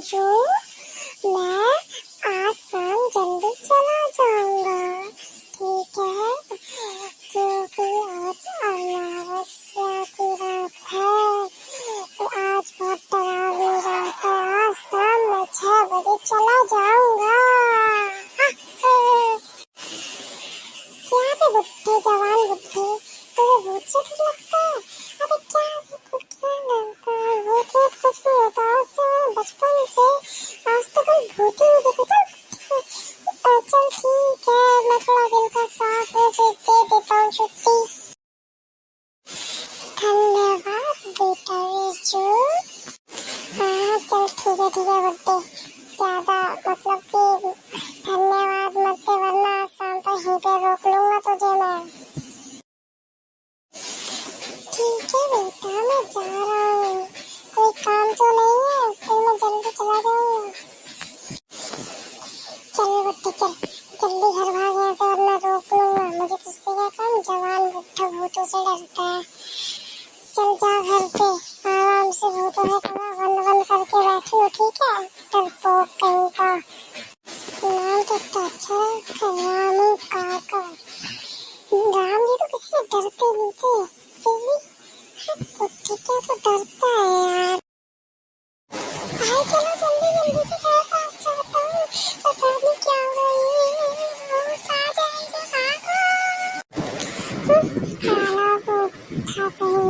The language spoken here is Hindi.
जो मैं आज शाम जल्दी चला जाऊंगा, ठीक है? क्योंकि आज अमावस्या की रात है, तो आज बहुत डरावनी रात है। आज शाम मैं 6 बजे चला जाऊंगा। क्या बे बुड्ढे, जवान बुड्ढे, तुझे भूत से डर लगता है? अरे क्या लगता है? भूत कुछ नहीं होता। बचपन से आज तक कोई भूत ही नहीं देखा। चल ठीक है, मैं थोड़ा दिल का साफ है, फिर दे देता हूँ छुट्टी। धन्यवाद बेटा रिजू। हाँ चल ठीक है बुड्ढे, ज्यादा मतलब कि धन्यवाद मत दे, वरना शाम तक यहीं पे रोक लूंगा तुझे मैं। ठीक है बेटा, मैं जा रहा हूँ, कोई काम तो नहीं है, फिर मैं जल्दी चला जाऊंगा। चल बुड्ढे चल, जल्दी घर भाग यहाँ से, वरना रोक लूंगा। मुझे तुझसे क्या काम, जवान बुड्ढा भूतों से डरता है। चल जा घर पे, आराम से भूतों से थोड़ा बंद करके बैठी हो, ठीक है? डरपोक कहीं का। नाम तो अच्छा है, रामू काका। राम जी तो किसी से डरते नहीं थे, फिर भी बुड्ढे क्या तो डरता है यार। भाई चलो जल्दी से घर पहुंच जाता हूँ, पता नहीं क्या हो रही है, भूत आ जाएगा, भागो। साला वो था कहीं